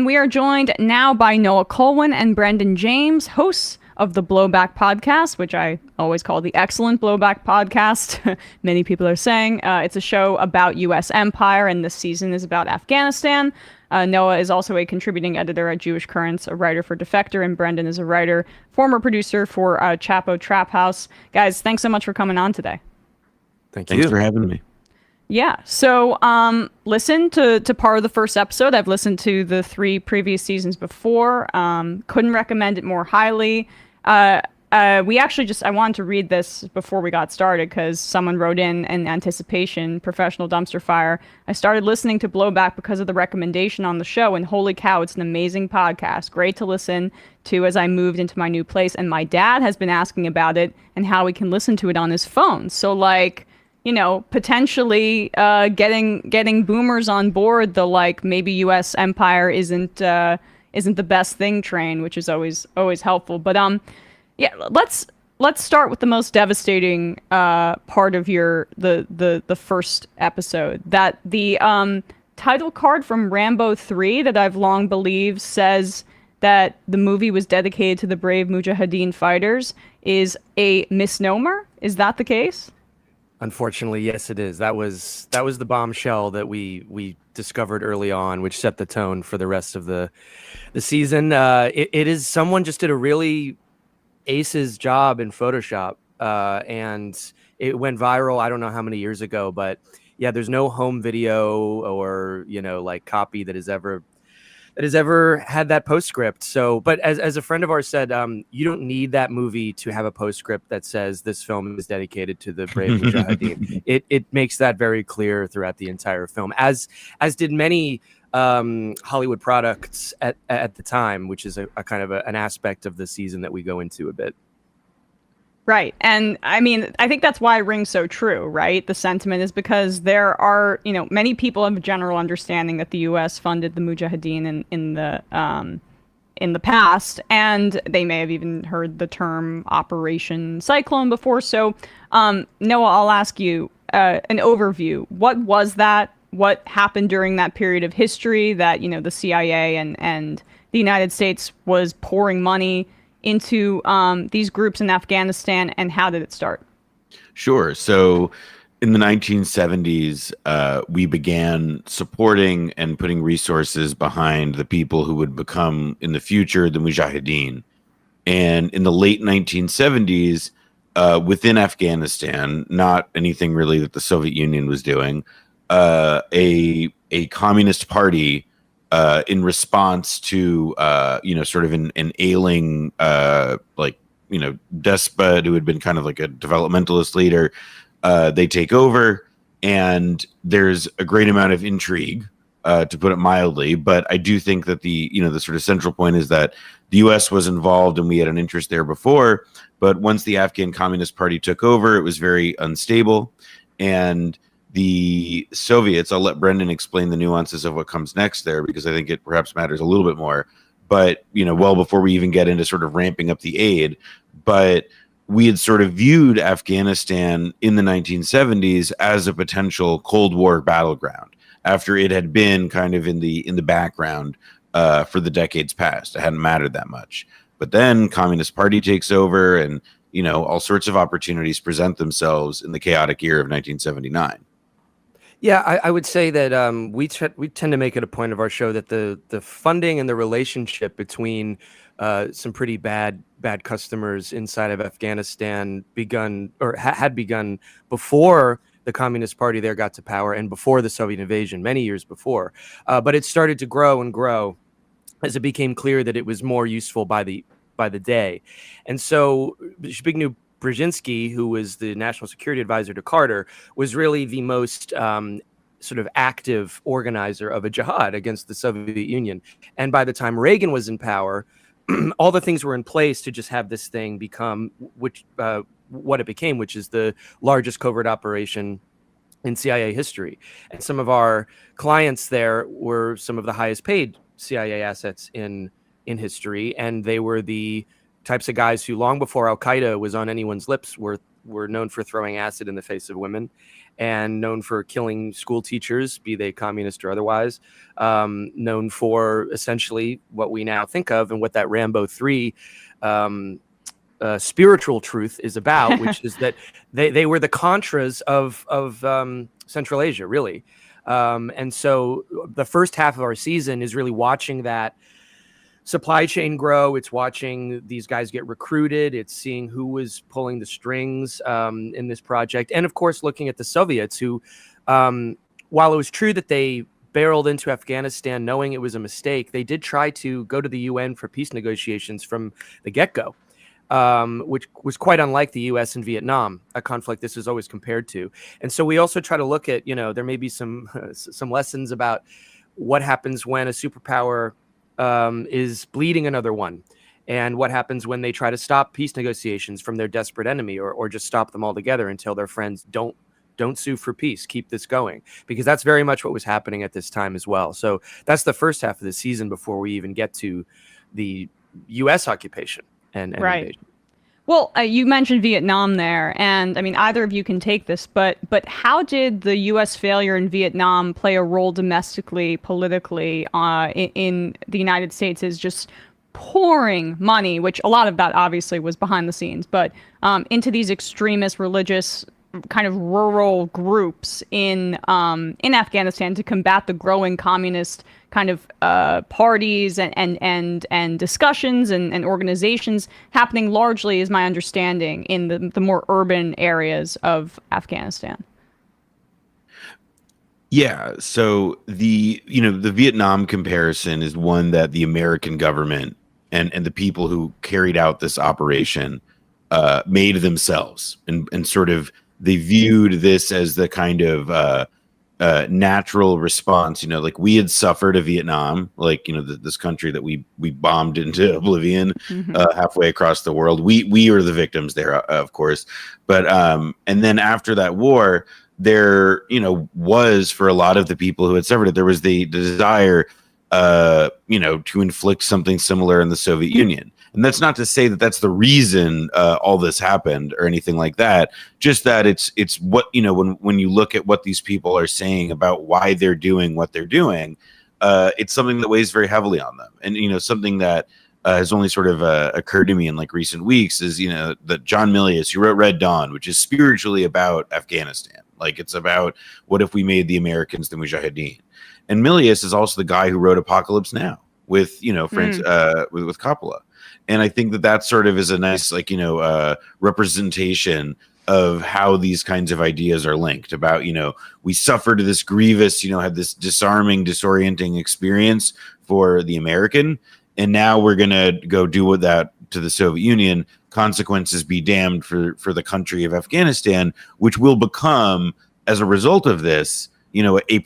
And we are joined now by Noah Kulwin and Brendan James, hosts of the Blowback podcast, which I always call the excellent Blowback podcast. Many people are saying it's a show about U.S. empire, and this season is about Afghanistan. Noah is also a contributing editor at Jewish Currents, a writer for Defector, and Brendan is a writer, former producer for Chapo Trap House. Guys, thanks so much for coming on today. Thanks for having me. Yeah. So listen to part of the first episode. I've listened to the 3 previous seasons before. Couldn't recommend it more highly. We actually I wanted to read this before we got started because someone wrote in anticipation, professional dumpster fire. I started listening to Blowback because of the recommendation on the show, and holy cow, it's an amazing podcast. Great to listen to as I moved into my new place. And my dad has been asking about it and how he can listen to it on his phone. So like, you know, potentially getting boomers on board the like maybe U.S. empire isn't the best thing train, which is always helpful. But yeah, let's start with the most devastating part of the first episode. That the title card from Rambo 3 that I've long believed says that the movie was dedicated to the brave Mujahideen fighters is a misnomer. Is that the case? Unfortunately, yes, it is. That was the bombshell that we discovered early on, which set the tone for the rest of the season. It is someone just did a really ace's job in Photoshop, and it went viral. I don't know how many years ago, but yeah, there's no home video or like copy that has ever had that postscript. So, but as a friend of ours said, you don't need that movie to have a postscript that says this film is dedicated to the brave Mujahideen. It makes that very clear throughout the entire film, as did many Hollywood products at the time, which is a kind of an aspect of the season that we go into a bit. Right. And I mean, I think that's why it rings so true, right? The sentiment is because there are, many people have a general understanding that the U.S. funded the Mujahideen in the past, and they may have even heard the term Operation Cyclone before. So, Noah, I'll ask you an overview. What was that? What happened during that period of history that, the CIA and the United States was pouring money into these groups in Afghanistan, and how did it start? Sure. So in the 1970s, we began supporting and putting resources behind the people who would become in the future the Mujahideen. And in the late 1970s, within Afghanistan, not anything really that the Soviet Union was doing, a communist party in response to, sort of an ailing, despot who had been kind of like a developmentalist leader, they take over, and there's a great amount of intrigue, to put it mildly. But I do think that the sort of central point is that the U.S. was involved and we had an interest there before. But once the Afghan Communist Party took over, it was very unstable. And the Soviets, I'll let Brendan explain the nuances of what comes next there, because I think it perhaps matters a little bit more. But, well before we even get into sort of ramping up the aid, but we had sort of viewed Afghanistan in the 1970s as a potential Cold War battleground after it had been kind of in the background for the decades past. It hadn't mattered that much. But then Communist Party takes over, and, all sorts of opportunities present themselves in the chaotic year of 1979. Yeah, I would say that we tend to make it a point of our show that the funding and the relationship between some pretty bad customers inside of Afghanistan had begun before the Communist Party there got to power and before the Soviet invasion, many years before. But it started to grow and grow as it became clear that it was more useful by the day. And so Zbigniew Brzezinski, who was the national security advisor to Carter, was really the most sort of active organizer of a jihad against the Soviet Union. And by the time Reagan was in power, all the things were in place to just have this thing become what it became, which is the largest covert operation in CIA history. And some of our clients there were some of the highest paid CIA assets in history, and they were the types of guys who, long before Al Qaeda was on anyone's lips, were known for throwing acid in the face of women, and known for killing school teachers, be they communist or otherwise, known for essentially what we now think of and what that Rambo 3 spiritual truth is about, which is that they were the Contras of Central Asia, really. And so the first half of our season is really watching that supply chain grow. It's watching these guys get recruited. It's seeing who was pulling the strings in this project. And of course, looking at the Soviets who, while it was true that they barreled into Afghanistan knowing it was a mistake, they did try to go to the UN for peace negotiations from the get-go. Which was quite unlike the U.S. and Vietnam, a conflict this is always compared to. And so we also try to look at, there may be some lessons about what happens when a superpower is bleeding another one, and what happens when they try to stop peace negotiations from their desperate enemy, or just stop them altogether until their friends don't sue for peace, keep this going, because that's very much what was happening at this time as well. So that's the first half of the season before we even get to the U.S. occupation. And right. Invasion. Well, you mentioned Vietnam there, and I mean, either of you can take this, but how did the U.S. failure in Vietnam play a role domestically, politically, in the United States is just pouring money, which a lot of that obviously was behind the scenes, but into these extremist religious kind of rural groups in Afghanistan to combat the growing communist kind of parties and discussions and organizations happening largely, is my understanding, in the more urban areas of Afghanistan. Yeah, so the Vietnam comparison is one that the American government and the people who carried out this operation made themselves, and sort of they viewed this as the kind of natural response. Like we had suffered a Vietnam, like this country that we bombed into oblivion halfway across the world. We were the victims there, of course, but and then after that war, there was, for a lot of the people who had suffered it, there was the desire to inflict something similar in the Soviet Union. And that's not to say that that's the reason all this happened or anything like that. Just that it's what, when you look at what these people are saying about why they're doing what they're doing, it's something that weighs very heavily on them. And, something that has only sort of occurred to me in like recent weeks is, that John Milius, who wrote Red Dawn, which is spiritually about Afghanistan. Like it's about what if we made the Americans the Mujahideen. And Milius is also the guy who wrote Apocalypse Now with, with Coppola. And I think that sort of is a nice, representation of how these kinds of ideas are linked about, we suffered this grievous, had this disarming, disorienting experience for the American. And now we're going to go do with that to the Soviet Union. Consequences be damned for the country of Afghanistan, which will become, as a result of this, a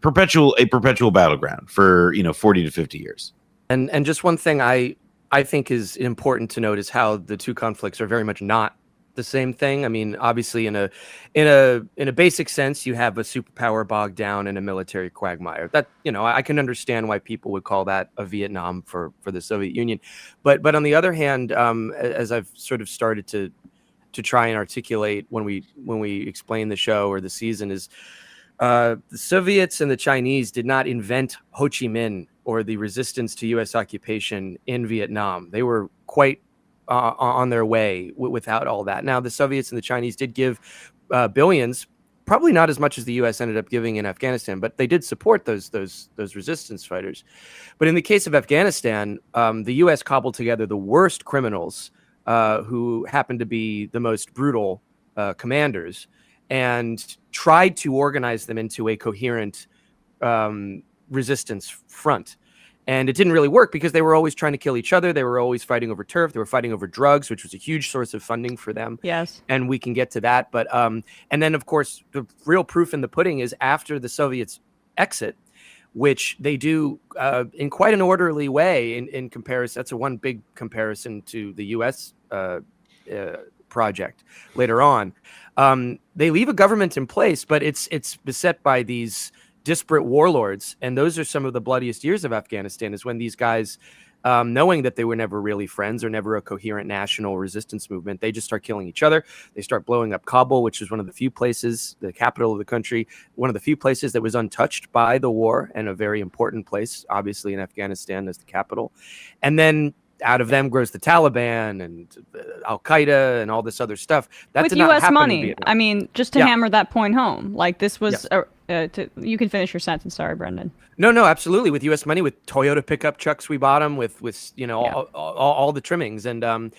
perpetual battleground for, 40 to 50 years. And just one thing I think is important to note is how the two conflicts are very much not the same thing. I mean, obviously, in a basic sense, you have a superpower bogged down in a military quagmire. That I can understand why people would call that a Vietnam for the Soviet Union, but on the other hand, as I've sort of started to try and articulate when we explain the show or the season, is the Soviets and the Chinese did not invent Ho Chi Minh or the resistance to U.S. occupation in Vietnam. They were quite on their way without all that. Now, the Soviets and the Chinese did give billions, probably not as much as the U.S. ended up giving in Afghanistan, but they did support those resistance fighters. But in the case of Afghanistan, the U.S. cobbled together the worst criminals who happened to be the most brutal commanders and tried to organize them into a coherent resistance front. And it didn't really work because they were always trying to kill each other. They were always fighting over turf. They were fighting over drugs, which was a huge source of funding for them. Yes. And we can get to that. But and then, of course, the real proof in the pudding is after the Soviets exit, which they do in quite an orderly way in comparison. That's one big comparison to the U.S. Project later on. They leave a government in place, but it's beset by these disparate warlords, and those are some of the bloodiest years of Afghanistan, is when these guys knowing that they were never really friends or never a coherent national resistance movement. They just start killing each other. They start blowing up Kabul, which is one of the few places, the capital of the country, one of the few places that was untouched by the war, and a very important place, obviously, in Afghanistan as the capital. And then out of them grows the Taliban and Al Qaeda and all this other stuff. That with did not U.S. happen in money. Vietnam. I mean, just to Yeah. hammer that point home, like this was. Yes. You can finish your sentence. Sorry, Brendan. No, absolutely. With U.S. money, with Toyota pickup trucks, we bought them with Yeah. all the trimmings, and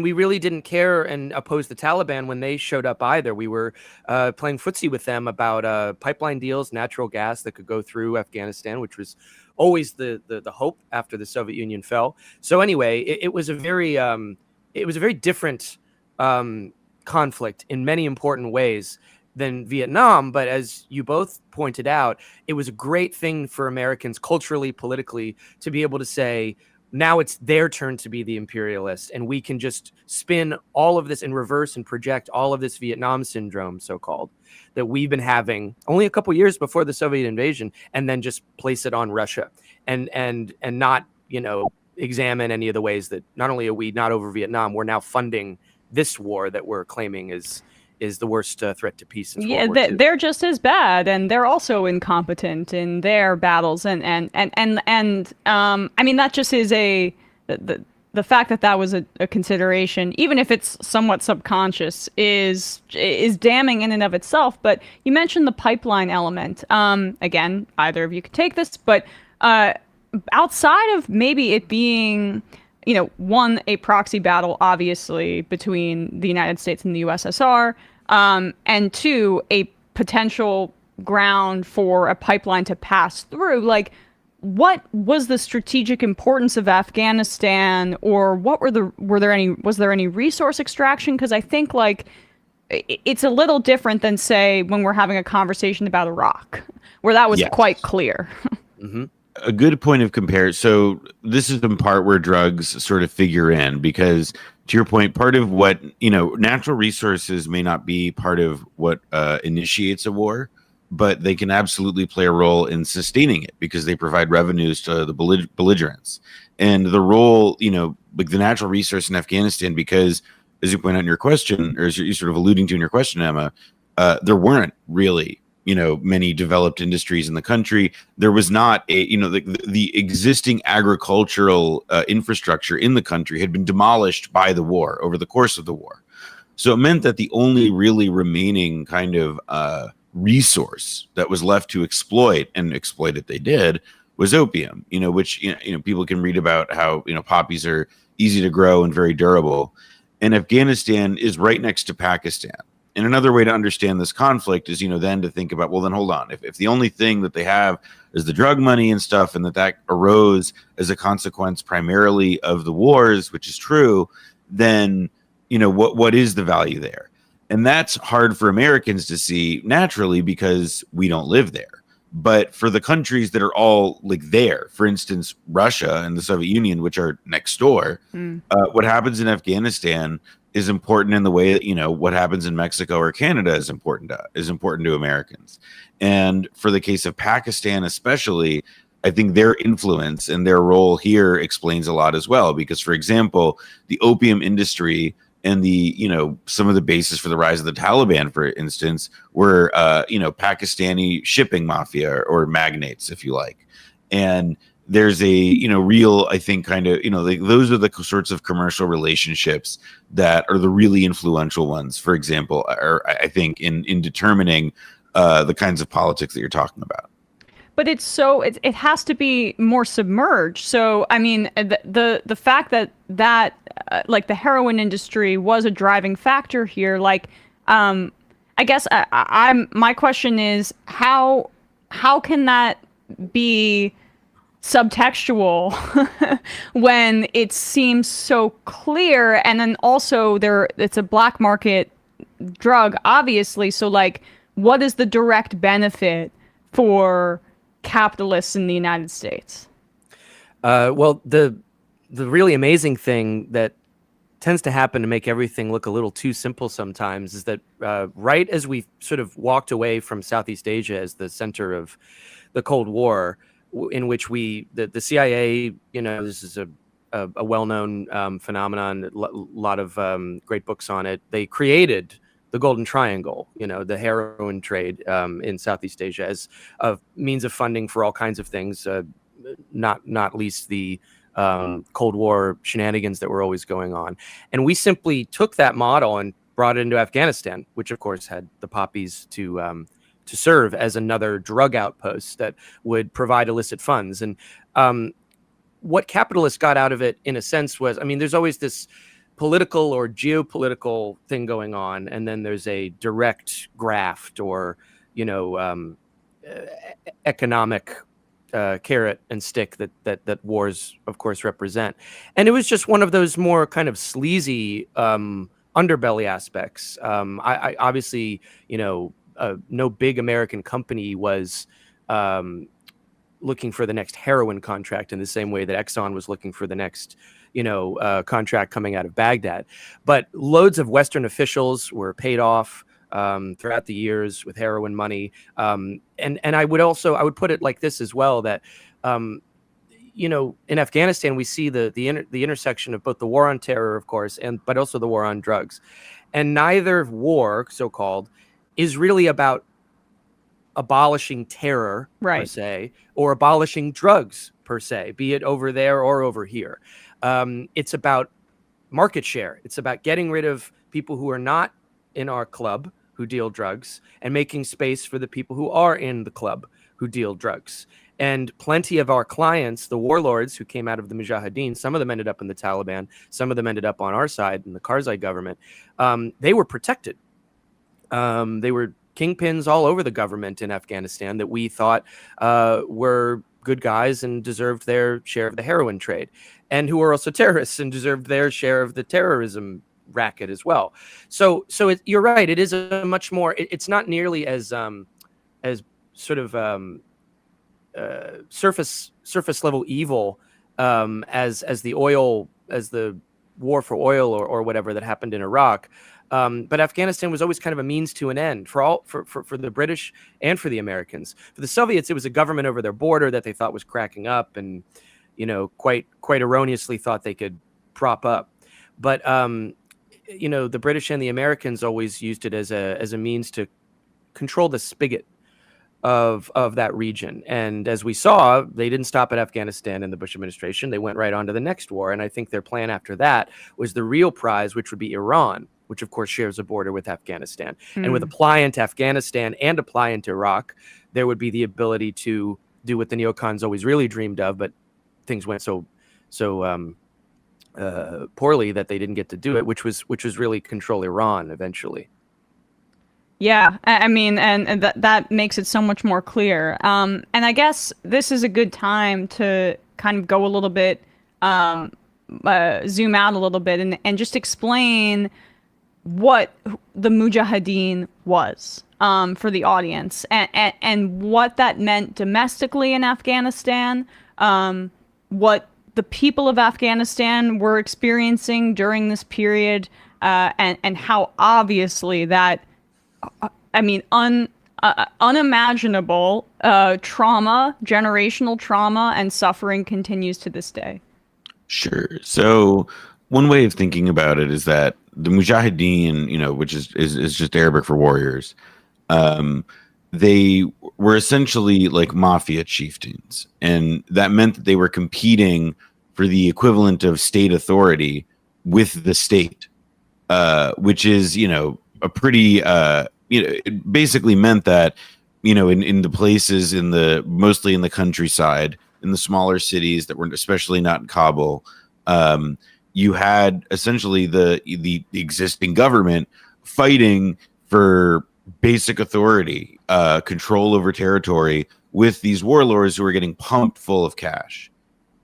we really didn't care and oppose the Taliban when they showed up either. We were playing footsie with them about pipeline deals, natural gas that could go through Afghanistan, which was always the hope after the Soviet Union fell. So anyway, it was a very different conflict in many important ways than Vietnam, but as you both pointed out, it was a great thing for Americans culturally, politically, to be able to say, now it's their turn to be the imperialists, and we can just spin all of this in reverse and project all of this Vietnam syndrome, so-called, that we've been having only a couple years before the Soviet invasion, and then just place it on Russia and not, examine any of the ways that not only are we not over Vietnam, we're now funding this war that we're claiming is the worst threat to peace since World War II. They're just as bad, and they're also incompetent in their battles, and I mean, that just is the fact that was a consideration, even if it's somewhat subconscious, is damning in and of itself. But you mentioned the pipeline element. Again, either of you could take this, but outside of maybe it being, one, a proxy battle, obviously, between the United States and the USSR, and two, a potential ground for a pipeline to pass through, like, what was the strategic importance of Afghanistan, or was there any resource extraction? Because I think, like, it's a little different than, say, when we're having a conversation about Iraq, where that was quite clear. Mm-hmm. A good point of compare. So this is the part where drugs sort of figure in, because to your point, part of what, natural resources may not be part of what initiates a war, but they can absolutely play a role in sustaining it because they provide revenues to the belligerents. And the role, like the natural resource in Afghanistan, because as you point out in your question, or as you're sort of alluding to in your question, Emma, there weren't really many developed industries in the country. There was not the existing agricultural infrastructure in the country had been demolished by the war over the course of the war. So it meant that the only really remaining kind of resource that was left to exploit, and exploit it they did, was opium, which, people can read about how, poppies are easy to grow and very durable. And Afghanistan is right next to Pakistan. And another way to understand this conflict is, then to think about, well, then hold on. If the only thing that they have is the drug money and stuff, and that arose as a consequence primarily of the wars, which is true, then, what is the value there? And that's hard for Americans to see naturally because we don't live there. But for the countries that are all like there, for instance, Russia and the Soviet Union, which are next door, what happens in Afghanistan is important in the way that, what happens in Mexico or Canada is important to Americans. And for the case of Pakistan, especially, I think their influence and their role here explains a lot as well. Because, for example, the opium industry and the, some of the basis for the rise of the Taliban, for instance, were, Pakistani shipping mafia or magnates, if you like. And there's a, real, I think, kind of, those are the sorts of commercial relationships that are the really influential ones, for example, are, I think, in determining the kinds of politics that you're talking about. But it has to be more submerged. So, I mean, the fact that like the heroin industry was a driving factor here, like, I guess my question is how can that be subtextual when it seems so clear? And then also it's a black market drug, obviously. So, like, what is the direct benefit for capitalists in the United States? Well, the really amazing thing that tends to happen to make everything look a little too simple sometimes is that right as we sort of walked away from Southeast Asia as the center of the Cold War, in which the CIA, this is a well-known phenomenon, a lot of great books on it. They created the Golden Triangle, the heroin trade in Southeast Asia as a means of funding for all kinds of things, not least the Cold War shenanigans that were always going on. And we simply took that model and brought it into Afghanistan, which of course had the poppies to serve as another drug outpost that would provide illicit funds. And what capitalists got out of it, in a sense, was, there's always this political or geopolitical thing going on, and then there's a direct graft or, economic carrot and stick that wars, of course, represent. And it was just one of those more kind of sleazy underbelly aspects. I obviously, no big American company was looking for the next heroin contract in the same way that Exxon was looking for the next, contract coming out of Baghdad. But loads of Western officials were paid off throughout the years with heroin money. And I would put it like this as well, that, in Afghanistan, we see the intersection of both the war on terror, of course, but also the war on drugs. And neither war, so-called, is really about abolishing terror, per se, or abolishing drugs, per se, be it over there or over here. It's about market share. It's about getting rid of people who are not in our club who deal drugs and making space for the people who are in the club who deal drugs. And plenty of our clients, the warlords who came out of the Mujahideen, some of them ended up in the Taliban, some of them ended up on our side in the Karzai government. They were protected. They were kingpins all over the government in Afghanistan that we thought were good guys and deserved their share of the heroin trade, and who were also terrorists and deserved their share of the terrorism racket as well. So you're right. It is a much more. It's not nearly as sort of surface level evil as the war for oil or whatever that happened in Iraq. But Afghanistan was always kind of a means to an end for the British and for the Americans. For the Soviets, it was a government over their border that they thought was cracking up, and quite erroneously thought they could prop up. But the British and the Americans always used it as a means to control the spigot of that region. And as we saw, they didn't stop at Afghanistan in the Bush administration. They went right on to the next war. And I think their plan after that was the real prize, which would be Iran, which of course shares a border with Afghanistan. And with a pliant Afghanistan and a pliant Iraq, there would be the ability to do what the neocons always really dreamed of, but things went so poorly that they didn't get to do it, which was really control Iran eventually. Yeah, and that makes it so much more clear. And I guess this is a good time to kind of go a little bit, zoom out a little bit and just explain what the Mujahideen was for the audience, and what that meant domestically in Afghanistan, what the people of Afghanistan were experiencing during this period, and how obviously that, unimaginable trauma, generational trauma and suffering continues to this day. Sure. So one way of thinking about it is that the Mujahideen, which is just Arabic for warriors, they were essentially like mafia chieftains, and that meant that they were competing for the equivalent of state authority with the state, which is, a pretty, it basically meant that, in the places mostly in the countryside, in the smaller cities that were especially not in Kabul, you had essentially the existing government fighting for basic authority, control over territory with these warlords who were getting pumped full of cash.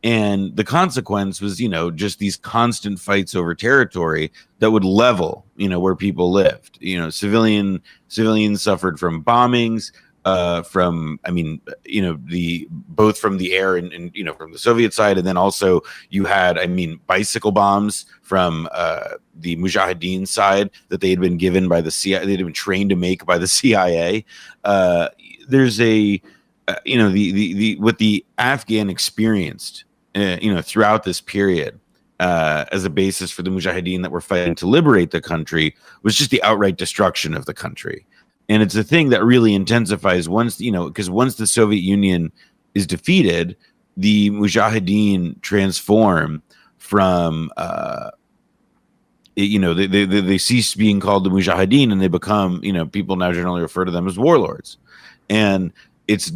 And the consequence was, just these constant fights over territory that would level, where people lived. Civilians suffered from bombings, both from the air and from the Soviet side, and then also you had, bicycle bombs from the Mujahideen side that they had been given by the CIA. They'd been trained to make by the CIA. There's a the what the Afghan experienced, throughout this period, as a basis for the Mujahideen that were fighting to liberate the country, was just the outright destruction of the country. And it's a thing that really intensifies once, because once the Soviet Union is defeated, the Mujahideen transform from, they cease being called the Mujahideen, and they become, people now generally refer to them as warlords. And it's,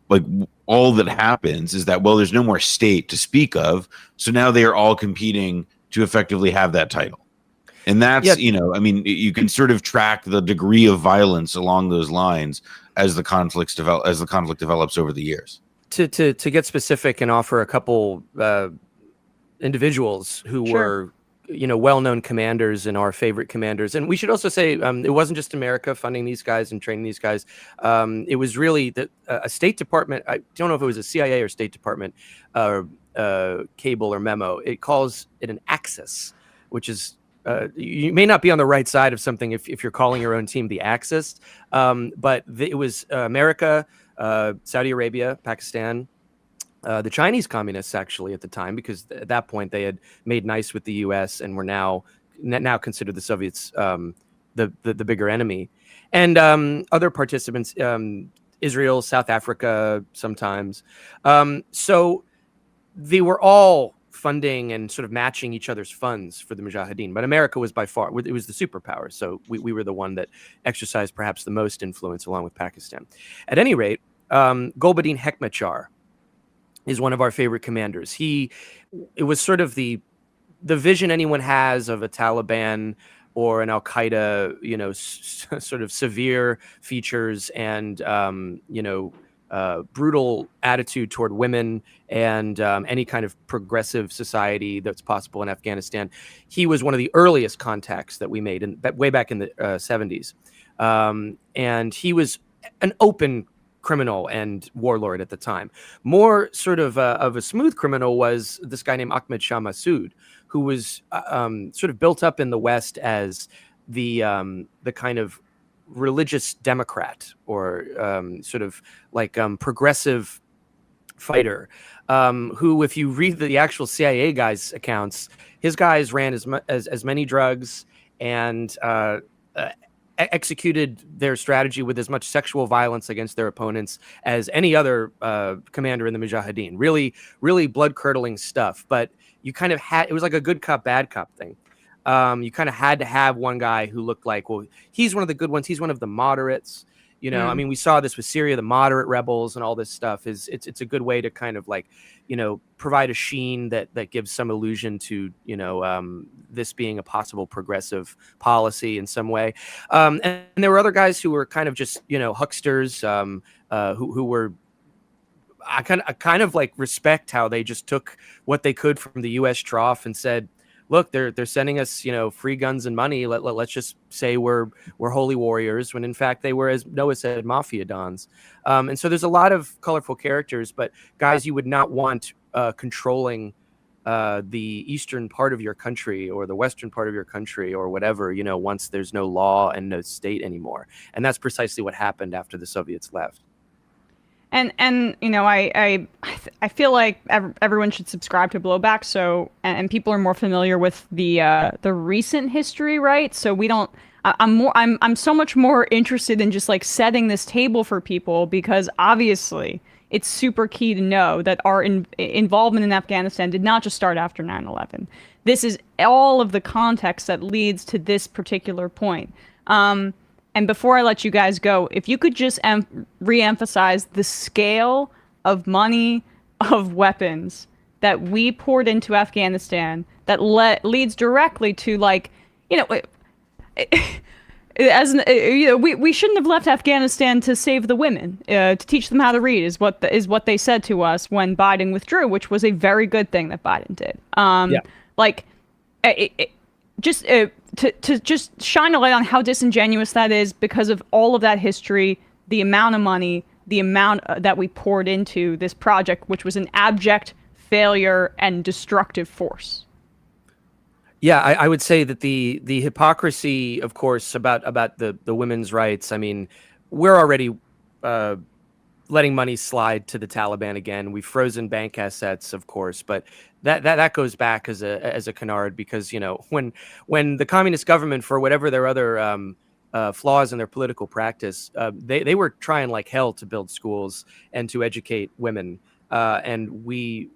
like, all that happens is that, well, there's no more state to speak of. So now they are all competing to effectively have that title. And that's, you can sort of track the degree of violence along those lines as the conflict develops over the years. To get specific and offer a couple individuals who were, well-known commanders and our favorite commanders. And we should also say it wasn't just America funding these guys and training these guys. It was really a State Department. I don't know if it was a CIA or State Department cable or memo. It calls it an axis, which is, you may not be on the right side of something if you're calling your own team the Axis, but it was America, Saudi Arabia, Pakistan, the Chinese communists actually at the time, because at that point they had made nice with the U.S. and were now considered the Soviets the bigger enemy, and other participants, Israel, South Africa, sometimes. So they were all funding and sort of matching each other's funds for the Mujahideen, but America was by far, it was the superpower, so we were the one that exercised perhaps the most influence along with Pakistan. At any rate, Gulbuddin Hekmatyar is one of our favorite commanders. It was sort of the vision anyone has of a Taliban or an Al-Qaeda, sort of severe features and, brutal attitude toward women and any kind of progressive society that's possible in Afghanistan. He was one of the earliest contacts that we made way back in the 70s. And he was an open criminal and warlord at the time. More sort of a smooth criminal was this guy named Ahmed Shah Massoud, who was sort of built up in the West as the kind of religious Democrat or sort of like progressive fighter, who, if you read the actual CIA guys' accounts, his guys ran as many drugs and executed their strategy with as much sexual violence against their opponents as any other commander in the Mujahideen. Really, really blood-curdling stuff. But you kind of it was like a good cop, bad cop thing. You kind of had to have one guy who looked like, well, he's one of the good ones. He's one of the moderates. I mean, we saw this with Syria, the moderate rebels and all this stuff. It's a good way to kind of like, provide a sheen that gives some illusion to, this being a possible progressive policy in some way. And there were other guys who were kind of just, hucksters, who were, I kind of like respect how they just took what they could from the U.S. trough and said, look, they're sending us, free guns and money. Let's just say we're holy warriors, when in fact they were, as Noah said, mafia dons. And so there's a lot of colorful characters, but guys you would not want controlling the eastern part of your country or the western part of your country or whatever, once there's no law and no state anymore. And that's precisely what happened after the Soviets left. And I feel like everyone should subscribe to Blowback, so and people are more familiar with the recent history, right? So we don't. I'm so much more interested in just like setting this table for people, because obviously it's super key to know that our involvement in Afghanistan did not just start after 9/11. This is all of the context that leads to this particular point. And before I let you guys go, if you could just re-emphasize the scale of money, of weapons that we poured into Afghanistan that leads directly to, like, we shouldn't have left Afghanistan to save the women, to teach them how to read, is what they said to us when Biden withdrew, which was a very good thing that Biden did. To just shine a light on how disingenuous that is, because of all of that history, the amount of money, the amount that we poured into this project, which was an abject failure and destructive force. Yeah, I would say that the hypocrisy, of course, about the women's rights. I mean, we're already letting money slide to the Taliban again. We've frozen bank assets, of course, but that goes back as a canard, because when the communist government, for whatever their other flaws in their political practice, they were trying like hell to build schools and to educate women, and we,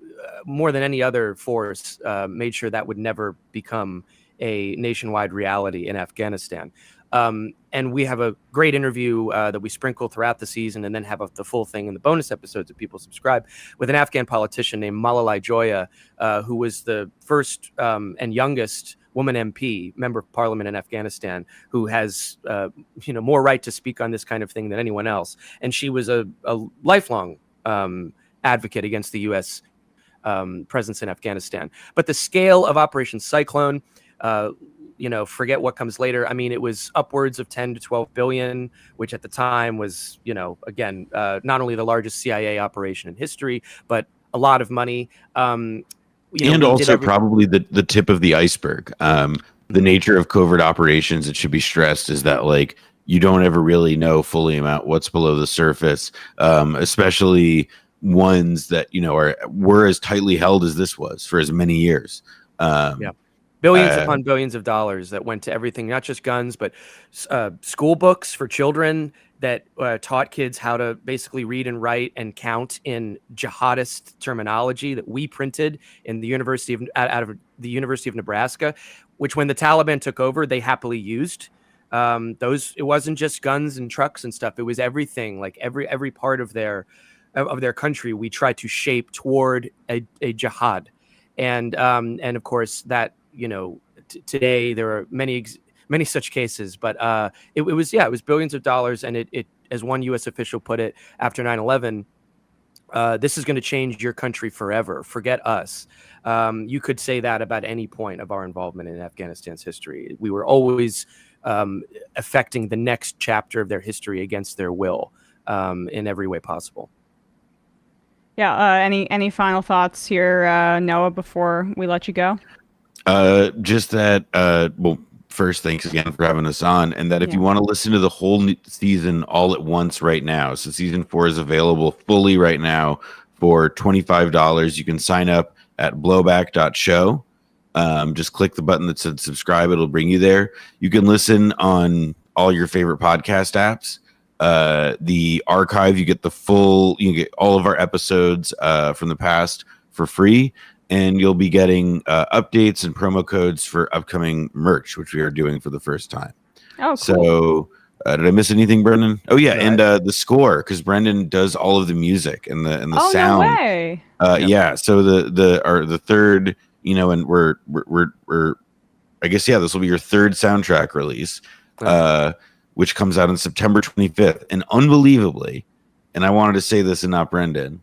more than any other force, made sure that would never become a nationwide reality in Afghanistan. And we have a great interview that we sprinkle throughout the season, and then have the full thing in the bonus episodes if people subscribe, with an Afghan politician named Malalai Joya, who was the first and youngest woman MP, member of parliament in Afghanistan, who has more right to speak on this kind of thing than anyone else. And she was a lifelong advocate against the U.S. Presence in Afghanistan. But the scale of Operation Cyclone, forget what comes later. I mean, it was upwards of 10 to 12 billion, which at the time was, again, not only the largest CIA operation in history, but a lot of money. And also probably the tip of the iceberg. The nature of covert operations, it should be stressed, is that like you don't ever really know fully about what's below the surface, especially ones that were as tightly held as this was for as many years. Billions upon billions of dollars that went to everything, not just guns, but school books for children that taught kids how to basically read and write and count in jihadist terminology that we printed in the out of the University of Nebraska, which when the Taliban took over, they happily used. It wasn't just guns and trucks and stuff. It was everything, like every part of their country we tried to shape toward a jihad. And of course that, today there are many such cases, but it was billions of dollars. And it, as one U.S. official put it after 9/11, this is going to change your country forever. Forget us. You could say that about any point of our involvement in Afghanistan's history. We were always affecting the next chapter of their history against their will, in every way possible. Yeah. Any final thoughts here, Noah, before we let you go? Just that, first, thanks again for having us on. And that if you want to listen to the whole season all at once right now, so season 4 is available fully right now for $25. You can sign up at blowback.show. Just click the button that said subscribe. It'll bring you there. You can listen on all your favorite podcast apps. The archive, you get all of our episodes from the past for free. And you'll be getting updates and promo codes for upcoming merch, which we are doing for the first time. Oh, cool. So, did I miss anything, Brendan? Oh yeah, and the score, because Brendan does all of the music and the sound. No way. Yeah. So the third, and we're I guess this will be your third soundtrack release, which comes out on September 25th, and unbelievably, and I wanted to say this and not Brendan,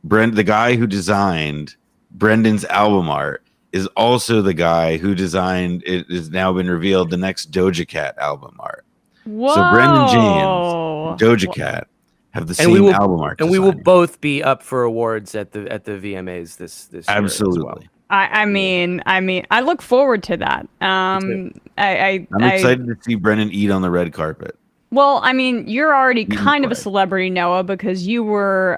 the guy who designed Brendan's album art is also the guy who designed, it has now been revealed, the next Doja Cat album art. Whoa. So Brendan James and Doja Cat have the same album art. And we will both be up for awards at the VMAs this year. Absolutely. As well. I mean, I look forward to that. I'm excited to see Brendan eat on the red carpet. Well, I mean, you're already kind of a celebrity, Noah, because you were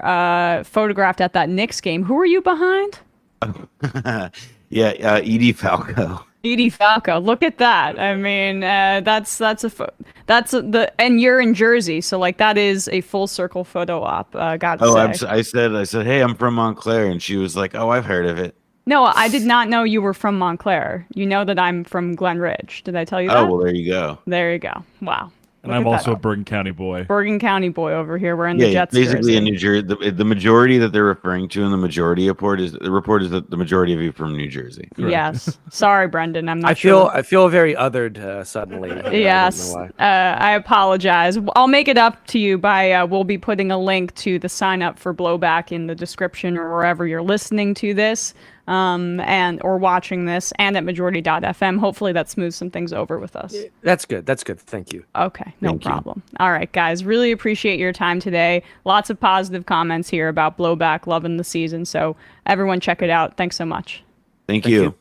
photographed at that Knicks game. Who were you behind? Edie Falco. Edie Falco. Look at that. I mean, and you're in Jersey, so like that is a full circle photo op. Gotta say. I said, hey, I'm from Montclair, and she was like, oh, I've heard of it. No, I did not know you were from Montclair. You know that I'm from Glen Ridge. Did I tell you that? Oh, well, there you go. There you go. Wow. And I'm also a Bergen County boy. Bergen County boy over here. We're in the Jets. Basically, in New Jersey, the majority that they're referring to in the majority report is that the majority of you from New Jersey. Correct. Yes. Sorry, Brendan. I'm not sure. I feel very othered suddenly. Yes. I apologize. I'll make it up to you by we'll be putting a link to the sign up for Blowback in the description or wherever you're listening to this. Or watching this, and at majority.fm. Hopefully that smooths some things over with us. That's good. Thank you. Okay, no problem. All right, guys, really appreciate your time today. Lots of positive comments here about Blowback, loving the season. So everyone check it out. Thanks so much. Thank you.